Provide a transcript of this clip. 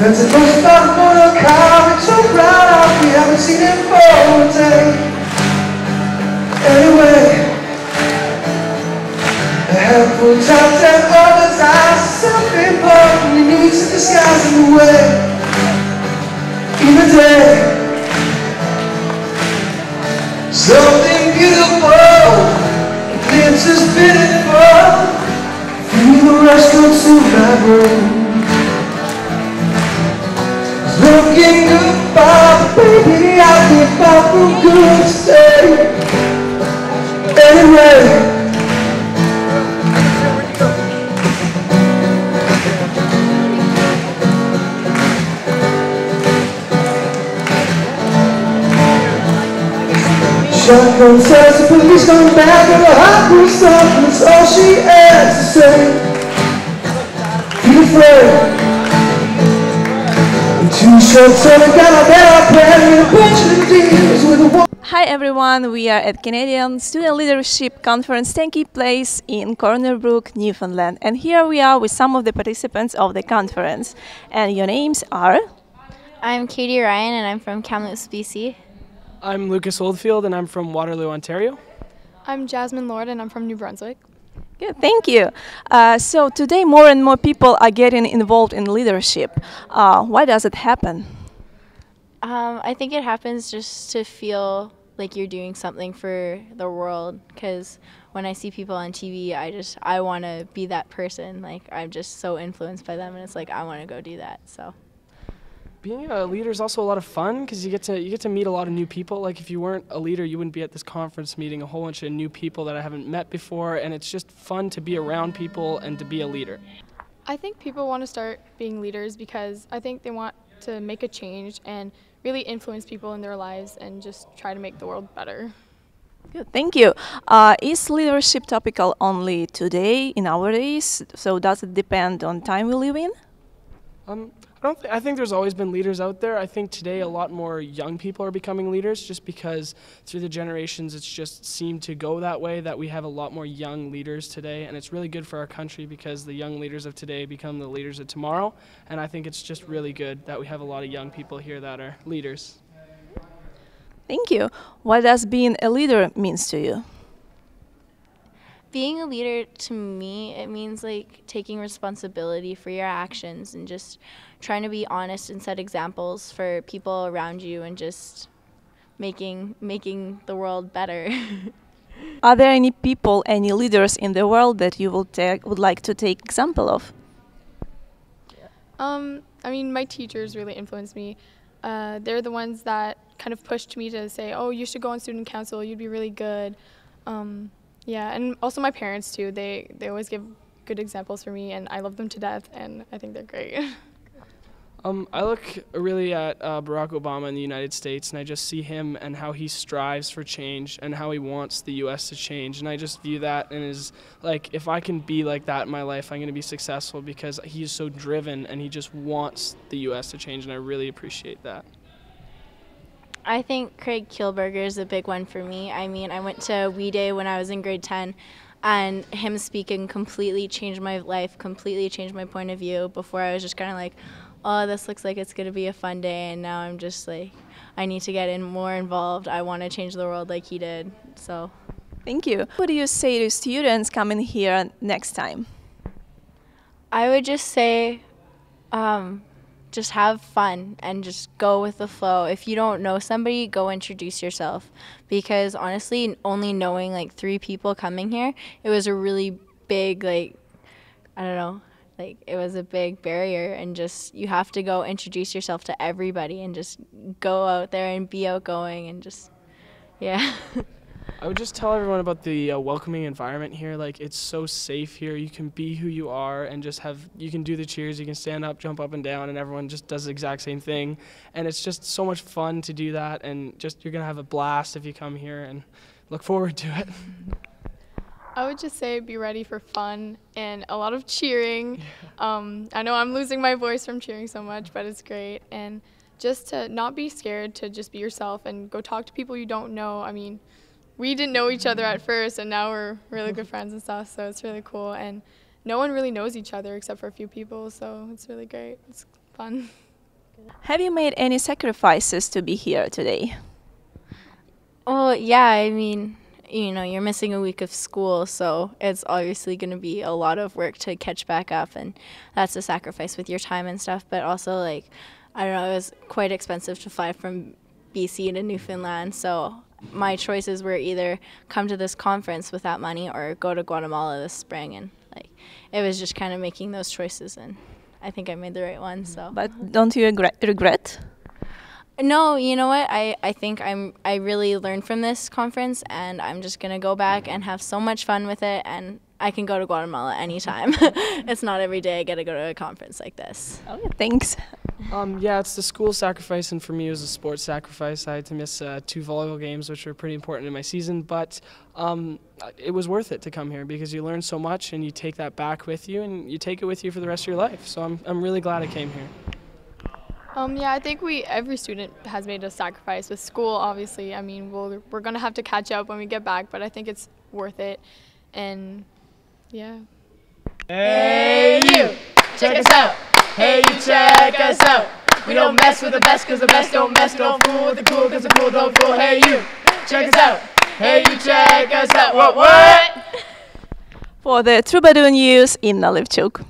Friends that post about a motor car, it's so bright out, we haven't seen it for a day. Anyway, a handful of times and others eyes, self-important, he needs to disguise in the way. Even day, something beautiful, lips is pitiful, feel the rush go to my brain. Looking goodbye, baby, I think I feel good today. Anyway, shotgun says the police come back with a hot blue stuff, that's all she has to say. Be afraid. Hi everyone, we are at Canadian Student Leadership Conference taking place in Corner Brook, Newfoundland, and here we are with some of the participants of the conference. And your names are? I'm Katie Ryan and I'm from Kamloops, BC. I'm Lucas Oldfield and I'm from Waterloo, Ontario. I'm Jasmine Lord and I'm from New Brunswick. Good, thank you. So today more and more people are getting involved in leadership. Why does it happen? I think it happens just to feel like you're doing something for the world, because when I see people on TV, I want to be that person. Like, I'm just so influenced by them, and it's like I want to go do that. So being a leader is also a lot of fun because you get to meet a lot of new people. Like, if you weren't a leader, you wouldn't be at this conference meeting a whole bunch of new people that I haven't met before, and it's just fun to be around people and to be a leader. I think people want to start being leaders because I think they want to make a change and really influence people in their lives and just try to make the world better. Good, thank you. Is leadership topical only today, in our days? So does it depend on time we live in? I think there's always been leaders out there. I think today a lot more young people are becoming leaders just because through the generations it's just seemed to go that way, that we have a lot more young leaders today, and it's really good for our country because the young leaders of today become the leaders of tomorrow, and I think it's just really good that we have a lot of young people here that are leaders. Thank you. What does being a leader means to you? being a leader, to me, it means like taking responsibility for your actions and just trying to be honest and set examples for people around you and just making the world better. Are there any people, any leaders in the world that you would like to take example of? I mean, my teachers really influenced me. They're the ones that kind of pushed me to say, oh, you should go on student council, you'd be really good. Yeah, and also my parents too. They always give good examples for me, and I love them to death, and I think they're great. I look really at Barack Obama in the United States, and I just see him and how he strives for change and how he wants the U.S. to change. And I just view that and is like, if I can be like that in my life, I'm going to be successful because he is so driven and he just wants the U.S. to change, and I really appreciate that. I think Craig Kielburger is a big one for me. I mean, I went to WE Day when I was in grade 10, and him speaking completely changed my life, completely changed my point of view. Before I was just kind of like, oh, this looks like it's going to be a fun day, and now I'm just like, I need to get more involved. I want to change the world like he did. So, thank you. What do you say to students coming here next time? I would just say, just have fun and just go with the flow. If you don't know somebody, go introduce yourself, because honestly, only knowing like 3 people coming here, it was a really big, like, I don't know, like it was a big barrier, and just you have to go introduce yourself to everybody and just go out there and be outgoing and just, yeah. I would just tell everyone about the welcoming environment here. Like, it's so safe here. You can be who you are and just you can do the cheers, you can stand up, jump up and down, and everyone just does the exact same thing. And it's just so much fun to do that, and just you're going to have a blast if you come here, and look forward to it. I would just say be ready for fun and a lot of cheering. I know I'm losing my voice from cheering so much, but it's great. And just to not be scared, to just be yourself and go talk to people you don't know. I mean, we didn't know each other at first, and now we're really good friends and stuff, so it's really cool. And no one really knows each other except for a few people, so it's really great. It's fun. Have you made any sacrifices to be here today? Well, yeah, I mean, you know, you're missing a week of school, so it's obviously going to be a lot of work to catch back up, and that's a sacrifice with your time and stuff. But also, like, I don't know, it was quite expensive to fly from BC to Newfoundland, so my choices were either come to this conference with that money or go to Guatemala this spring, and like, it was just kind of making those choices, and I think I made the right one. So, But don't you regret? no, you know what? I think I really learned from this conference, and I'm just gonna go back and have so much fun with it, and I can go to Guatemala anytime. It's not every day I get to go to a conference like this. Okay, thanks. Yeah, it's the school sacrifice, and for me it was a sports sacrifice. I had to miss 2 volleyball games, which were pretty important in my season, but it was worth it to come here because you learn so much and you take that back with you and you take it with you for the rest of your life. So I'm really glad I came here. Yeah, I think every student has made a sacrifice with school. Obviously, I mean, we're gonna have to catch up when we get back, but I think it's worth it. And yeah. Hey you, check us out. Hey you, check us out. We don't mess with the best cause the best don't mess. Don't fool with the cool cause the cool don't fool. Hey you, check us out. Hey you, check us out. What? For the Troubadour News, Inna Levchuk.